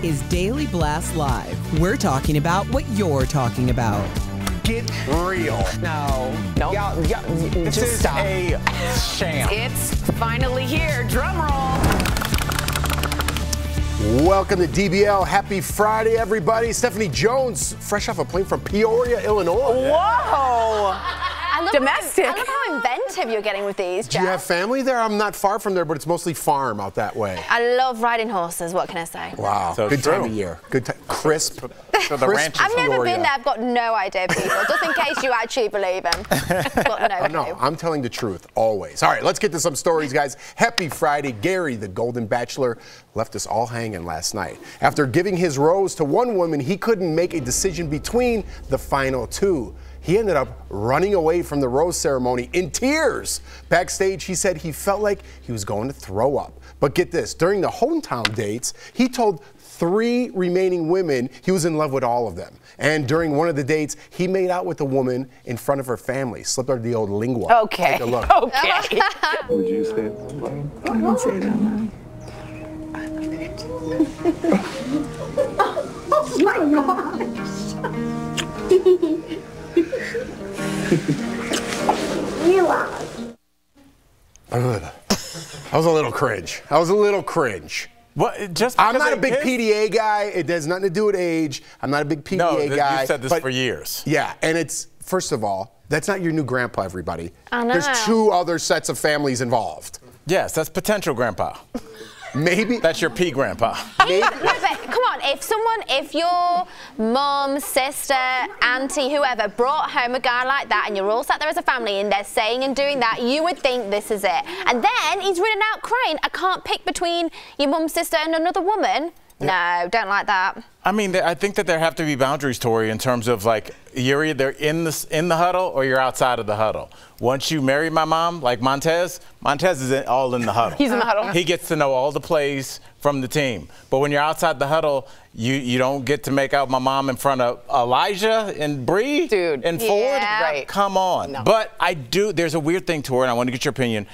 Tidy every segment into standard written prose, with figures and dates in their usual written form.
is Daily Blast Live. We're talking about what you're talking about. Get real. No. This Just is stop. a sham. It's finally here. Drum roll. Welcome to DBL. Happy Friday, everybody. Stephanie Jones, fresh off a plane from Peoria, Illinois. Whoa. Domestic. I love how inventive you're getting with these, Jeff. Do you have family there? I'm not far from there, but it's mostly farm out that way. I love riding horses. What can I say? Wow. So good true. time of year. Good time. Crisp. So the ranch is I've never Peoria. been there. I've got no idea, people. Just in case you actually believe him. Got no No, clue. I'm telling the truth, always. All right, let's get to some stories, guys. Happy Friday. Gary, the Golden Bachelor, left us all hanging last night. After giving his rose to one woman, he couldn't make a decision between the final two. He ended up running away from the rose ceremony in tears. Backstage, he said he felt like he was going to throw up. But get this, during the hometown dates, he told 3 remaining women he was in love with all of them. And during one of the dates, he made out with a woman in front of her family. Slipped her the old lingua. Okay. Take a look. Okay. Would you say it out loud? I don't say it out loud. I love it. Oh my gosh. I was a little cringe. What? Just I'm because not a they big kissed? PDA guy. It has nothing to do with age. I'm not a big PDA No, guy. you've said this but for years. Yeah, and it's, first of all, that's not your new grandpa, everybody. I know. There's 2 other sets of families involved. Yes, that's potential grandpa. Maybe. That's your P grandpa. No, but come on, if your mum, sister, auntie, whoever brought home a guy like that and you're all sat there as a family and they're saying and doing that, you would think this is it. And then he's running out crying, I can't pick between your mum, sister and another woman. No, don't like that. I mean, I think that there have to be boundaries, Tori, in terms of like you're either in the huddle or you're outside of the huddle. Once you marry my mom, like Montez is all in the huddle. He's in the huddle. He gets to know all the plays from the team. But when you're outside the huddle, you don't get to make out my mom in front of Elijah and Bree Dude. and Ford. Yeah. Right. Come on. No. But there's a weird thing, Tori, and I want to get your opinion.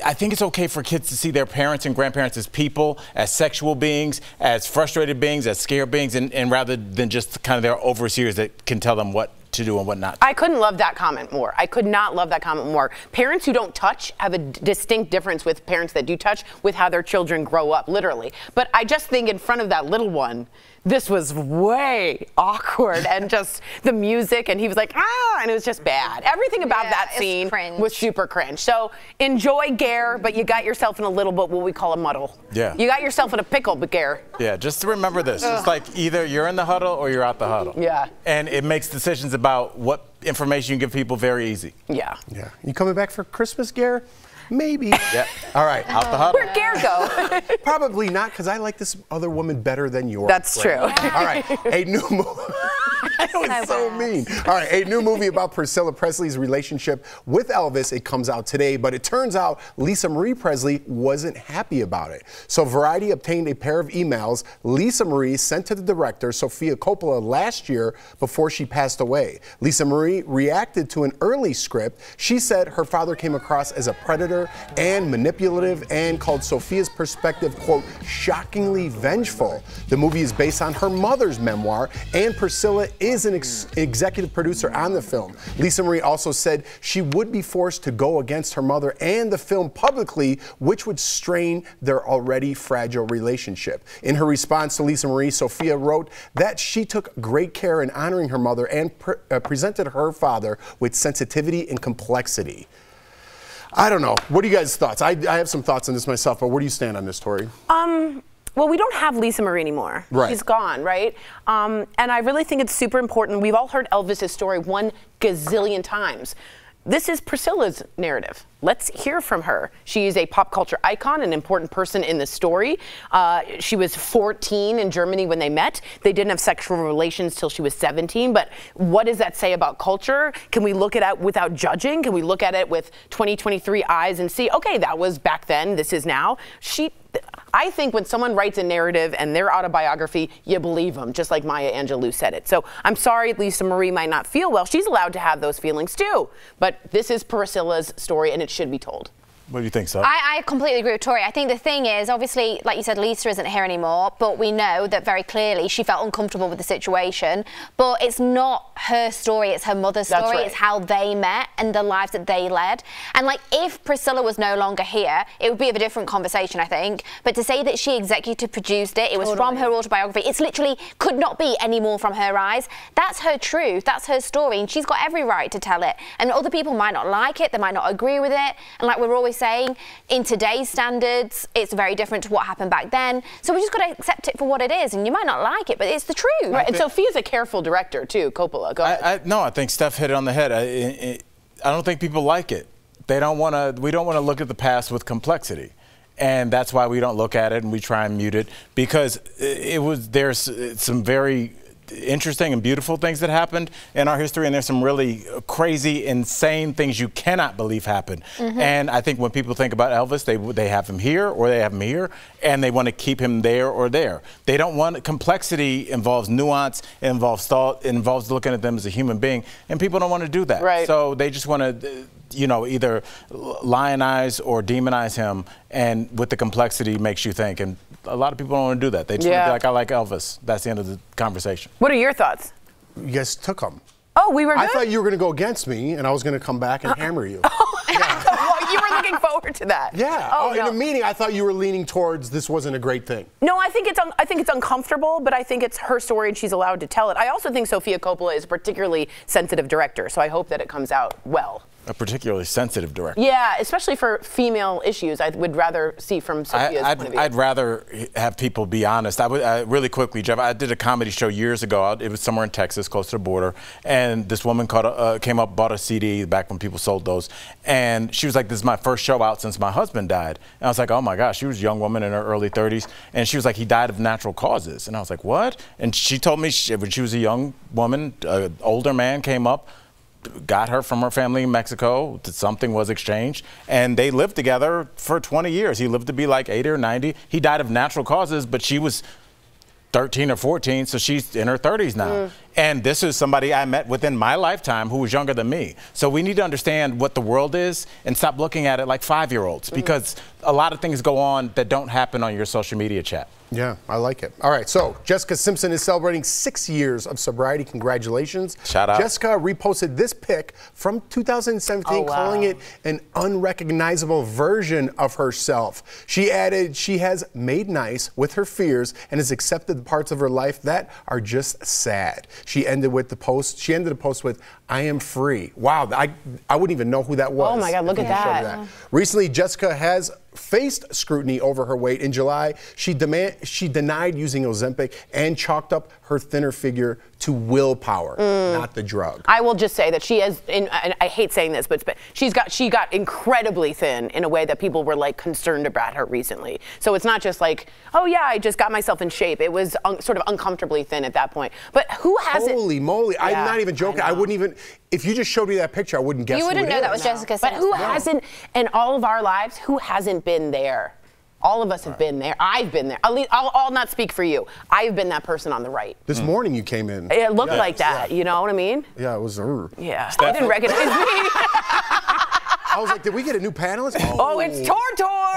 I think it's okay for kids to see their parents and grandparents as people, as sexual beings, as frustrated beings, as scared beings, and rather than just kind of their overseers that can tell them what to do and what not to. I couldn't love that comment more. I could not love that comment more. Parents who don't touch have a distinct difference with parents that do touch with how their children grow up, literally. But I just think in front of that little one, this was way awkward and just the music and he was like, ah, and it was just bad. Everything about that it's scene cringe. was super cringe. So enjoy Gare, but you got yourself in a little bit what we call a muddle. Yeah. You got yourself in a pickle, but Gare. Yeah, just remember this. It's like either you're in the huddle or you're out the huddle. Yeah. And it makes decisions about what information you give people very easy. Yeah. Yeah. You coming back for Christmas, Gare? Maybe. Yeah. All right. Out the huddle. Where'd Gare go? Probably not, because I like this other woman better than yours. That's true. All right. A new movie. That was so mean. All right, a new movie about Priscilla Presley's relationship with Elvis. It comes out today, but it turns out Lisa Marie Presley wasn't happy about it. So Variety obtained a pair of emails Lisa Marie sent to the director, Sofia Coppola, last year before she passed away. Lisa Marie reacted to an early script. She said her father came across as a predator and manipulative and called Sofia's perspective, quote, shockingly vengeful. The movie is based on her mother's memoir, and Priscilla is an executive producer on the film. Lisa Marie also said she would be forced to go against her mother and the film publicly, which would strain their already fragile relationship. In her response to Lisa Marie, Sofia wrote that she took great care in honoring her mother and presented her father with sensitivity and complexity. I don't know. What are you guys' thoughts? I have some thoughts on this myself, but where do you stand on this, Tori? Well, we don't have Lisa Marie anymore. Right. She's gone, right? And I really think it's super important. We've all heard Elvis's story 1 gazillion times. This is Priscilla's narrative. Let's hear from her. She is a pop culture icon, an important person in the story. She was 14 in Germany when they met. They didn't have sexual relations till she was 17, but what does that say about culture? Can we look at it without judging? Can we look at it with 2023 eyes and see, okay, that was back then, this is now? I think when someone writes a narrative and their autobiography, you believe them, just like Maya Angelou said it. So I'm sorry Lisa Marie might not feel well. She's allowed to have those feelings too. But this is Priscilla's story and it should be told. What do you think, Sub? I completely agree with Tori. I think the thing is, obviously, like you said, Lisa isn't here anymore, but we know that very clearly she felt uncomfortable with the situation. But it's not her story, it's her mother's story. That's right. It's how they met and the lives that they led. And like, if Priscilla was no longer here, it would be of a different conversation, I think. But to say that she executive produced it, it was from her autobiography, it's literally could not be any more from her eyes. That's her truth, that's her story, and she's got every right to tell it. And other people might not like it, they might not agree with it. And like we're always saying, in today's standards, it's very different to what happened back then. So we just got to accept it for what it is. And you might not like it, but it's the truth. Right. And Sophia's a careful director too. Coppola. Go ahead. No, I think Steph hit it on the head. I don't think people like it. They don't want to. We don't want to look at the past with complexity, and that's why we don't look at it and we try and mute it, because there's some very interesting and beautiful things that happened in our history, and there's some really crazy, insane things you cannot believe happened. And I think when people think about Elvis, they have him here or they have him here, and they want to keep him there or there. They don't want complexity. Involves nuance, it involves thought, it involves looking at them as a human being, and people don't want to do that. Right. So they just want to, either lionize or demonize him, and with the complexity makes you think. And a lot of people don't want to do that. They just want to be like, I like Elvis. That's the end of the conversation. What are your thoughts? You guys took him. Oh, we were good? I thought you were going to go against me, and I was going to come back and hammer you. Well, you were looking forward to that. Yeah. Oh, In the meeting, I thought you were leaning towards this wasn't a great thing. No, I think it's uncomfortable, but I think it's her story and she's allowed to tell it. I also think Sofia Coppola is a particularly sensitive director, so I hope that it comes out well. A particularly sensitive director. Yeah, especially for female issues. I would rather see from Sophia's point of view. I'd rather have people be honest. Really quickly, Jeff, I did a comedy show years ago. It was somewhere in Texas, close to the border, and this woman came up, bought a CD back when people sold those, and she was like, "This is my first show out since my husband died." And I was like, "Oh my gosh," she was a young woman in her early 30s, and she was like, "He died of natural causes," and I was like, "What?" And she told me when she was a young woman, an older man came up, got her from her family in Mexico, something was exchanged, and they lived together for 20 years. He lived to be like 80 or 90. He died of natural causes, but she was 13 or 14, so she's in her 30s now. And this is somebody I met within my lifetime who was younger than me. So we need to understand what the world is and stop looking at it like 5-year-olds, because a lot of things go on that don't happen on your social media chat. Yeah, I like it. All right, so Jessica Simpson is celebrating 6 years of sobriety. Congratulations. Shout out. Jessica reposted this pic from 2017, calling it an unrecognizable version of herself. She added she has made nice with her fears and has accepted the parts of her life that are just sad. She ended the post with, "I am free." Wow, I wouldn't even know who that was. Oh my God, look at that. Recently, Jessica has faced scrutiny over her weight. In July, she denied using Ozempic and chalked up her thinner figure to willpower, not the drug. I will just say that she has, and I hate saying this, but she got incredibly thin in a way that people were like concerned about her recently. So it's not just like, oh yeah, I just got myself in shape. It was sort of uncomfortably thin at that point. But who hasn't? Holy moly, I'm not even joking. I wouldn't even, if you just showed me that picture, I wouldn't guess You wouldn't know that was Jessica Simpson. But who hasn't, in all of our lives, who hasn't been there? All of us have been there. I've been there. I'll not speak for you. I've been that person on the right. This morning you came in. It looked like that. You know what I mean? Yeah, it was. Yeah. I didn't recognize me. I was like, did we get a new panelist? Oh, it's Tor.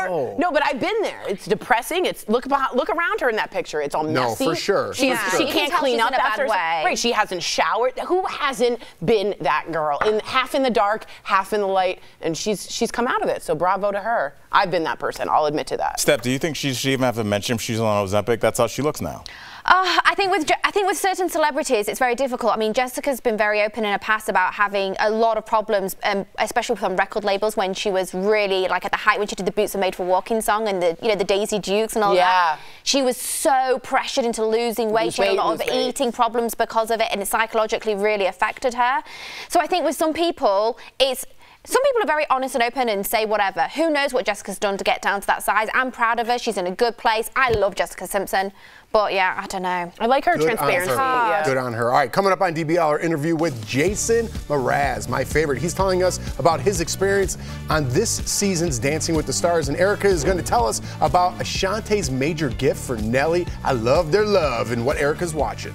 Oh. No, but I've been there. It's depressing. It's look around her in that picture. It's all messy. No, for sure. She can't clean up after herself. Right. She hasn't showered. Who hasn't been that girl? Half in the dark, half in the light, and she's come out of it. So bravo to her. I've been that person. I'll admit to that. Steph, do you think she should even have to mention if she's on Ozempic? That's how she looks now. I think with certain celebrities, it's very difficult. I mean, Jessica's been very open in her past about having a lot of problems, especially from record labels when she was really like at the height when she did the Boots Are Made for Walking song and the Daisy Dukes and all that. She was so pressured into losing weight. She had a lot of eating problems because of it, and it psychologically really affected her. So I think with some people, some people are very honest and open and say whatever. Who knows what Jessica's done to get down to that size? I'm proud of her. She's in a good place. I love Jessica Simpson. But yeah, I don't know. I like her transparency. Good on her. All right, coming up on DBL, our interview with Jason Mraz, my favorite. He's telling us about his experience on this season's Dancing with the Stars. And Erica is going to tell us about Ashante's major gift for Nelly. I love their love and what Erica's watching.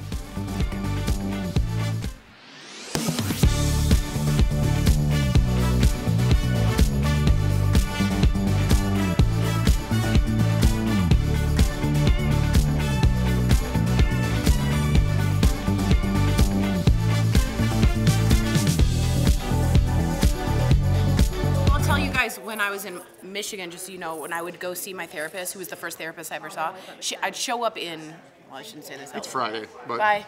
when I was in Michigan, just so you know, when I would go see my therapist, who was the first therapist I ever saw, I'd show up in, well, I shouldn't say this. It's Friday, but... Bye.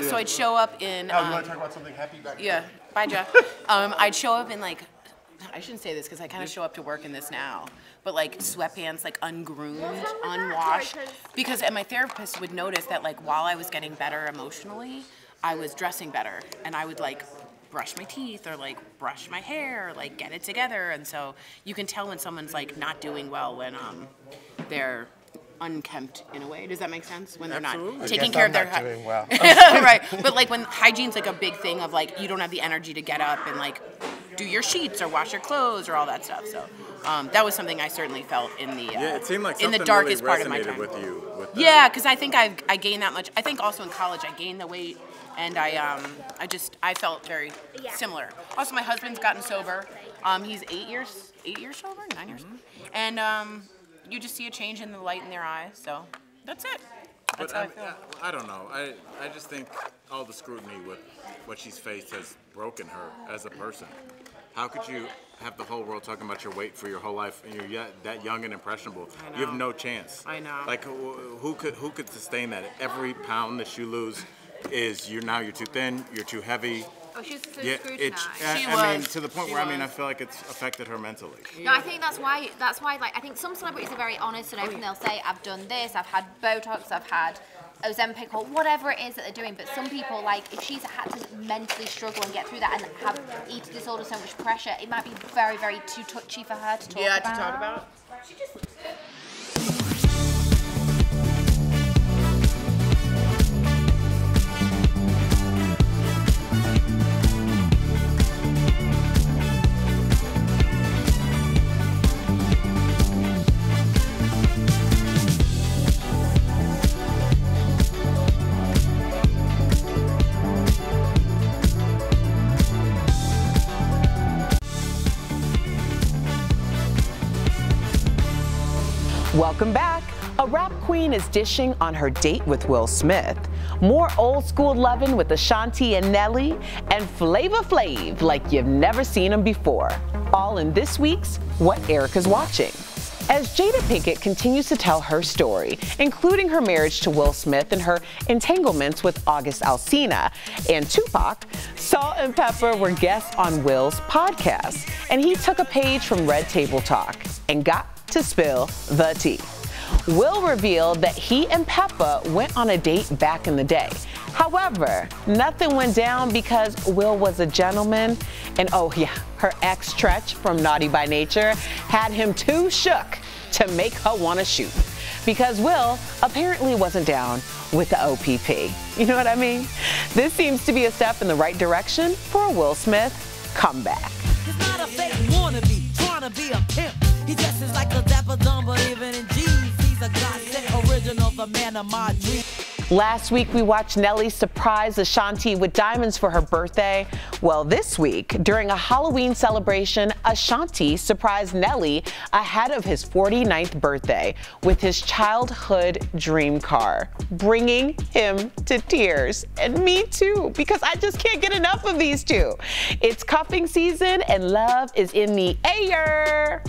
So I'd show up in... Oh, you want to talk about something happy back Yeah, bye, Jeff. I'd show up in, like, I shouldn't say this because I kind of show up to work in this now, but like sweatpants, like ungroomed, unwashed, and my therapist would notice that like while I was getting better emotionally, I was dressing better, and I would like brush my teeth or like brush my hair, or, like get it together, and so you can tell when someone's like not doing well when they're unkempt in a way. Does that make sense? When they're not taking care of their doing well. Right. But like when hygiene's like a big thing of like you don't have the energy to get up and like do your sheets or wash your clothes or all that stuff. So that was something I certainly felt in the it seemed like in the something darkest really part of my time. with you. With Yeah, because I think I gained that much. I think also in college I gained the weight, and I felt very similar. Also, my husband's gotten sober. He's 8 years sober, 9 years, and you just see a change in the light in their eyes. So that's it. That's how I feel. I don't know. I just think all the scrutiny with what she's faced has broken her as a person. How could you have the whole world talking about your weight for your whole life, and you're that young and impressionable? I know. You have no chance. I know. Like, who could sustain that? Every pound that you lose is you're too thin, you're too heavy. Oh, she's so Yeah, scrutinized. I mean, to the point where I feel like it's affected her mentally. No, I think that's why like I think some celebrities are very honest and open. They'll say, I've done this, I've had Botox, I've had Ozempic, or whatever it is that they're doing. But some people, like if she's had to mentally struggle and get through that and have eating disorder, so much pressure, it might be very, very too touchy for her to talk about. Yeah, to talk about. She just... Welcome back. A rap queen is dishing on her date with Will Smith. More old school lovin' with Ashanti and Nelly, and Flavor Flav like you've never seen him before. All in this week's What Erica's Watching. As Jada Pinkett continues to tell her story, including her marriage to Will Smith and her entanglements with August Alsina and Tupac, Salt and Pepper were guests on Will's podcast, and he took a page from Red Table Talk and got to spill the tea. Will revealed that he and Peppa went on a date back in the day. However, nothing went down because Will was a gentleman, and oh yeah, her ex Tretch from Naughty by Nature had him too shook to make her want to shoot, because Will apparently wasn't down with the OPP. You know what I mean? This seems to be a step in the right direction for a Will Smith comeback. He's not a fake wannabe, trying to be a pimp. He dresses like a dapper dumb, but even in jeans, he's a godsend original, the man of my dreams. Last week, we watched Nelly surprise Ashanti with diamonds for her birthday. Well, this week, during a Halloween celebration, Ashanti surprised Nelly ahead of his 49th birthday with his childhood dream car, bringing him to tears. And me too, because I just can't get enough of these two. It's cuffing season and love is in the air.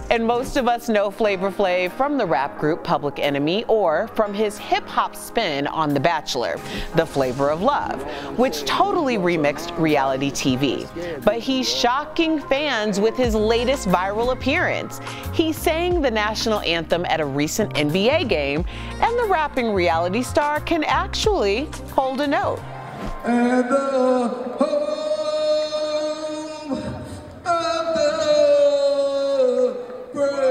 And most of us know Flavor Flav from the rap group Public Enemy, or from his hip-hop spin on The Bachelor, The Flavor of Love, which totally remixed reality TV. But he's shocking fans with his latest viral appearance. He sang the national anthem at a recent NBA game, and the rapping reality star can actually hold a note. And the home of the brave.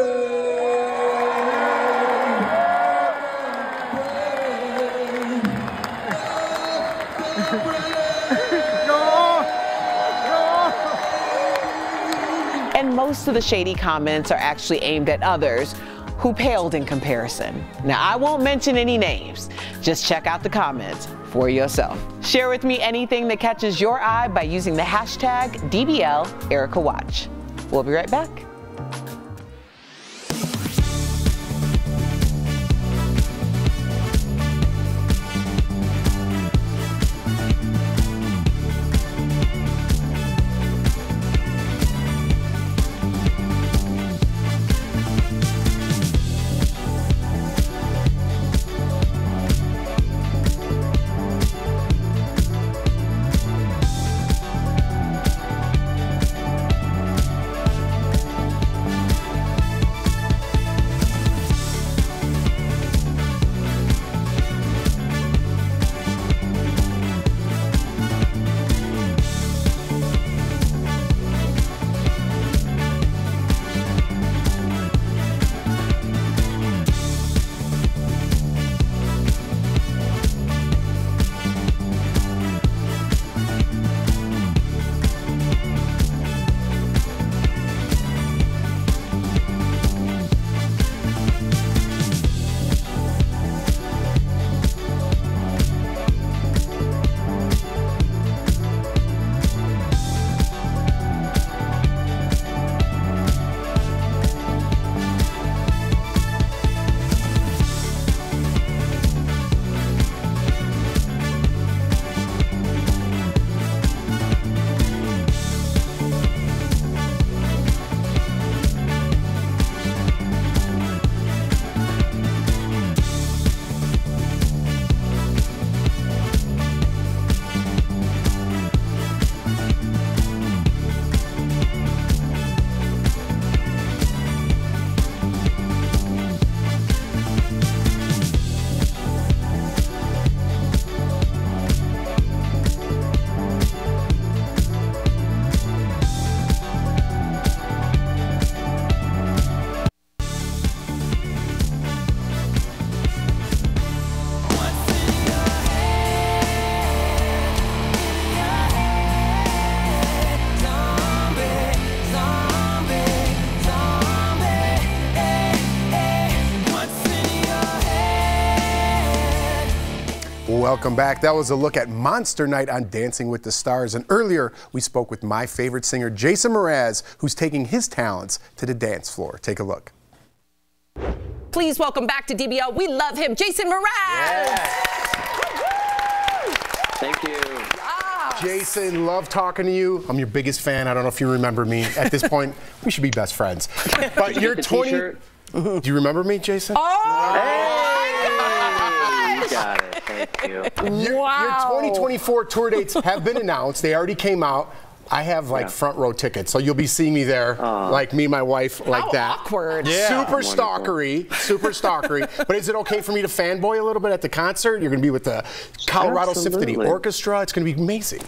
And most of the shady comments are actually aimed at others who paled in comparison. Now, I won't mention any names. Just check out the comments for yourself. Share with me anything that catches your eye by using the hashtag DBLEricaWatch. We'll be right back. Welcome back. That was a look at Monster Night on Dancing with the Stars. And earlier, we spoke with my favorite singer, Jason Mraz, who's taking his talents to the dance floor. Take a look. Please welcome back to DBL. We love him, Jason Mraz. Yes. Thank you. Jason, love talking to you. I'm your biggest fan. I don't know if you remember me. At this point, we should be best friends. But you're 20. Do you remember me, Jason? Oh! Hey! You got it. Thank you. Your 2024 tour dates have been announced. They already came out. I have like front row tickets, so you'll be seeing me there, like me and my wife, like that. Awkward. Yeah. Super stalkery. But is it okay for me to fanboy a little bit at the concert? You're going to be with the Colorado Symphony Orchestra. It's going to be amazing.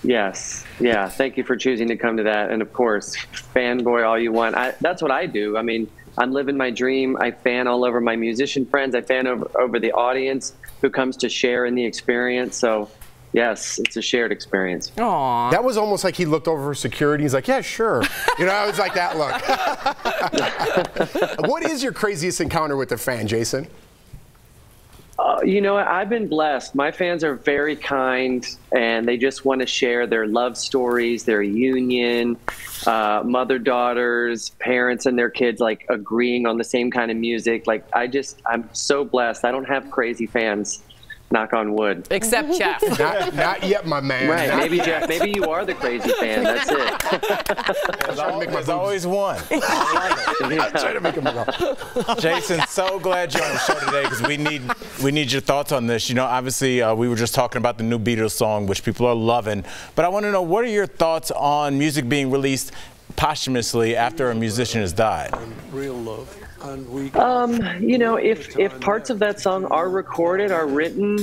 Yes. Yeah. Thank you for choosing to come to that. And of course, fanboy all you want. That's what I do. I mean, I'm living my dream. I fan all over my musician friends. I fan over the audience who comes to share in the experience. So. Yes, it's a shared experience. Aww. That was almost like he looked over for security. He's like, yeah, sure. You know, it was like that look. What is your craziest encounter with a fan, Jason? You know, I've been blessed. My fans are very kind, and they just want to share their love stories, their union, mother, daughters, parents, and their kids, like, agreeing on the same kind of music. Like, I'm so blessed. I don't have crazy fans. Knock on wood. Except Jeff. Not yet, my man. Right, maybe Jeff. Maybe you are the crazy fan. That's it. There's always one. I'm trying to make him laugh. Jason, so glad you're on the show today because we need your thoughts on this. You know, obviously, we were just talking about the new Beatles song, which people are loving. But I want to know, what are your thoughts on music being released posthumously after a musician has died? Real love. You know, if parts of that song are recorded, are written,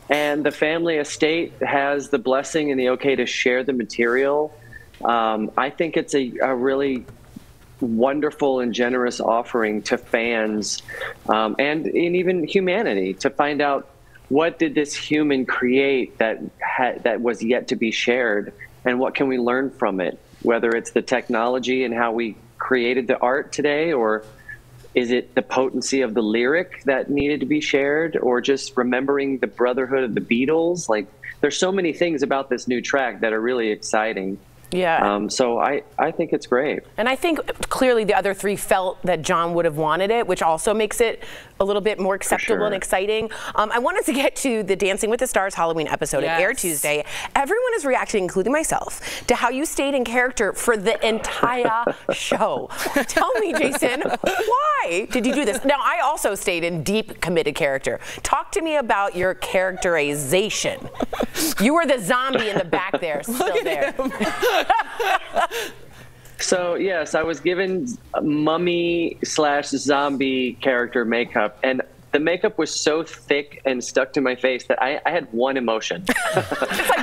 and the family estate has the blessing and the okay to share the material, I think it's a really wonderful and generous offering to fans and even humanity to find out what did this human create that was yet to be shared, and what can we learn from it, whether it's the technology and how we created the art today, or is it the potency of the lyric that needed to be shared, or just remembering the brotherhood of the Beatles? Like, there's so many things about this new track that are really exciting. Yeah. So I think it's great. And I think clearly the other three felt that John would have wanted it, which also makes it a little bit more acceptable and exciting. I wanted to get to the Dancing with the Stars Halloween episode. It aired Tuesday. Everyone is reacting, including myself, to how you stayed in character for the entire show. Tell me, Jason, why did you do this? Now, I also stayed in deep, committed character. Talk to me about your characterization. You were the zombie in the back there, still there. So yes, I was given mummy/zombie character makeup, and the makeup was so thick and stuck to my face that I had one emotion. It's like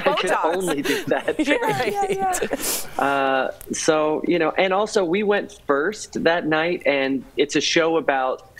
Botox. I could only do that. Right. So, you know, and also we went first that night, and it's a show about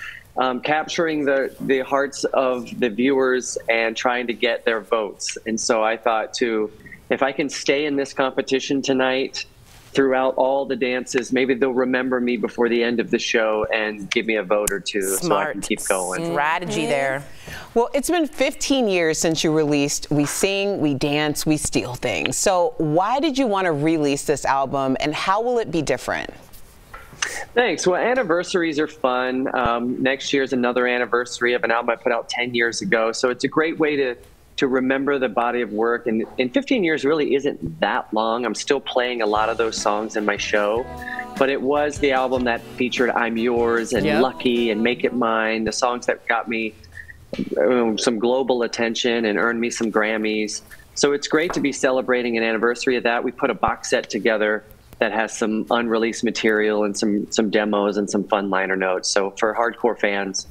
capturing the hearts of the viewers and trying to get their votes. And so I thought, too, if I can stay in this competition tonight throughout all the dances, maybe they'll remember me before the end of the show and give me a vote or two. Smart. So I can keep going. Strategy there. Well, it's been 15 years since you released We Sing, We Dance, We Steal Things. So why did you want to release this album, and how will it be different? Thanks. Well, anniversaries are fun. Next year's another anniversary of an album I put out 10 years ago. So it's a great way to remember the body of work. And 15 years really isn't that long. I'm still playing a lot of those songs in my show. But it was the album that featured I'm Yours and Lucky and Make It Mine, the songs that got me some global attention and earned me some Grammys. So it's great to be celebrating an anniversary of that. We put a box set together that has some unreleased material and some demos and some fun liner notes. So for hardcore fans,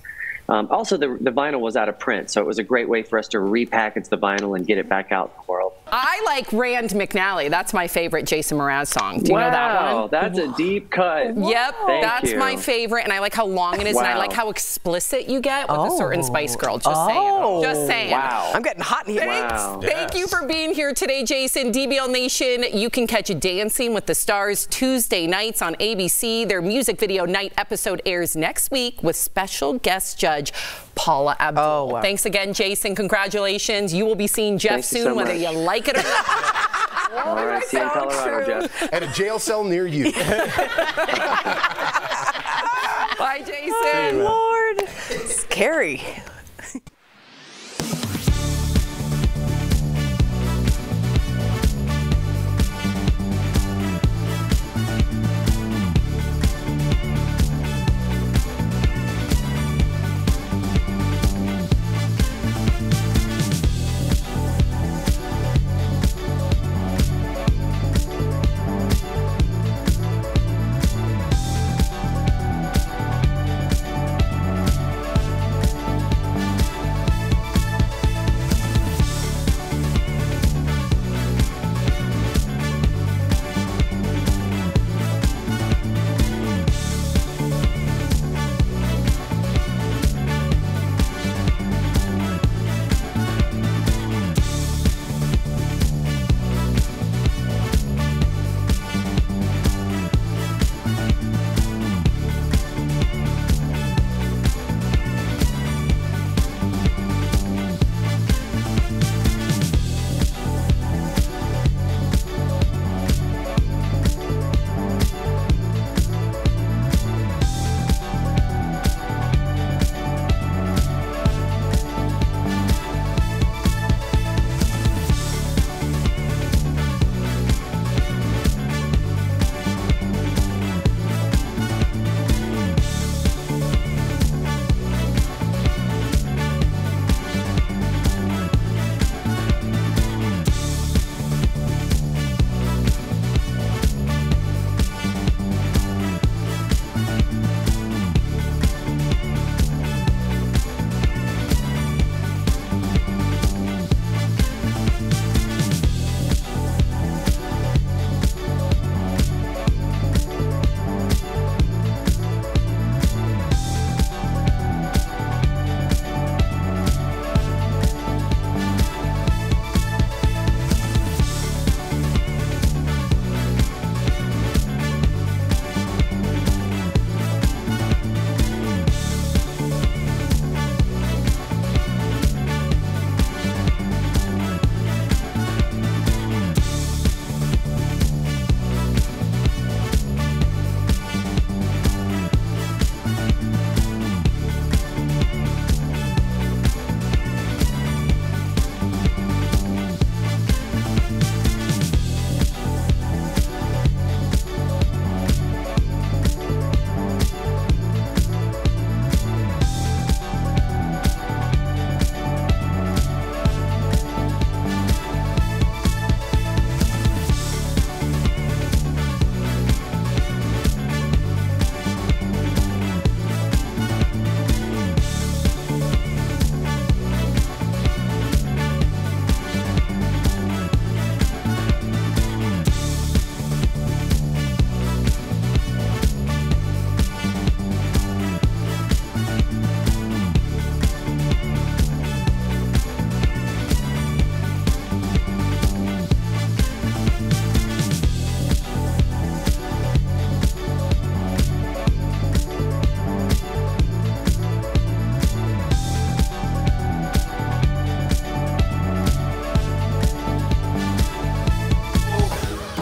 also the vinyl was out of print, so it was a great way for us to repackage the vinyl and get it back out in the world. I like Rand McNally. That's my favorite Jason Mraz song. Do you know that one? Wow, that's a deep cut. Yep, Thank you. my favorite, and I like how long it is, and I like how explicit you get with a certain Spice Girl. Just saying. Just saying. Wow. I'm getting hot in here. Wow. Thank you for being here today, Jason. DBL Nation, you can catch Dancing with the Stars Tuesday nights on ABC. Their music video night episode airs next week with special guest judge Paula Abdul. Oh, wow. Thanks again, Jason. Congratulations. You will be seeing Jeff Thank you soon, so whether much. you like it or not. All right, see you in Colorado, Jeff. At a jail cell near you. Bye, Jason. Lord. Scary.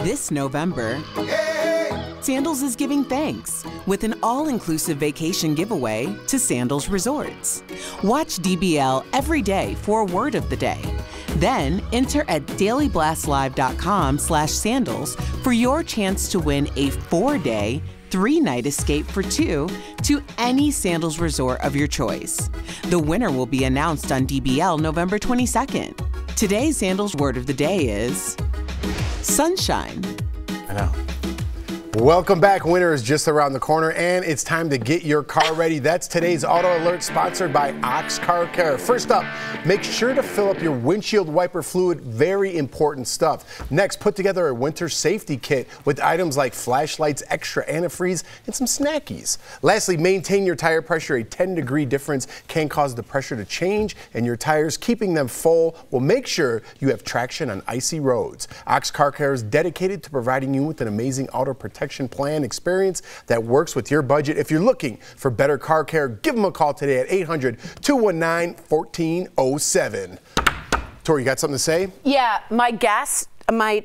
This November, Sandals is giving thanks with an all-inclusive vacation giveaway to Sandals Resorts. Watch DBL every day for a word of the day. Then enter at dailyblastlive.com/sandals for your chance to win a 4-day, 3-night escape for 2 to any Sandals resort of your choice. The winner will be announced on DBL November 22nd. Today's Sandals word of the day is sunshine. I know. Welcome back. Winter is just around the corner, and it's time to get your car ready. That's today's Auto Alert, sponsored by Ox Car Care. First up, make sure to fill up your windshield wiper fluid. Very important stuff. Next, put together a winter safety kit with items like flashlights, extra antifreeze, and some snackies. Lastly, maintain your tire pressure. A 10-degree difference can cause the pressure to change, and your tires, keeping them full, will make sure you have traction on icy roads. Ox Car Care is dedicated to providing you with an amazing auto protection protection plan experience that works with your budget. If you're looking for better car care, give them a call today at 800-219-1407. Tori, you got something to say? Yeah, my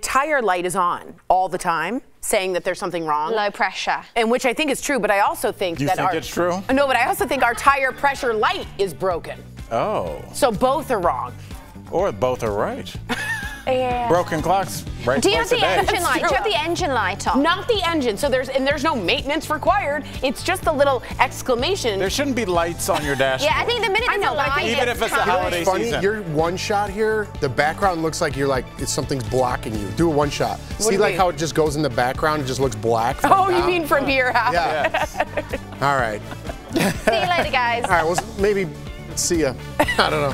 tire light is on all the time, saying that there's something wrong. Low pressure. And which I think is true, but I also think You that think it's true? No, but I also think our tire pressure light is broken. Oh. So both are wrong. Or both are right. Yeah. Broken clocks, right Do you have twice a the day. engine light? Do you have the engine light on? Not the engine. So there's no maintenance required. It's just the little exclamation. There shouldn't be lights on your dashboard. Yeah, I think the minute there's a light, Even if it's a counts. holiday Funny, season. your one shot here, the background looks like something's blocking you. Do a one shot. do See you like mean? how it just goes in the background, it just looks black. from Oh, you down? mean from here? Huh? Yeah. Yes. All right. See you later, guys. All right, well, maybe see ya. I don't know.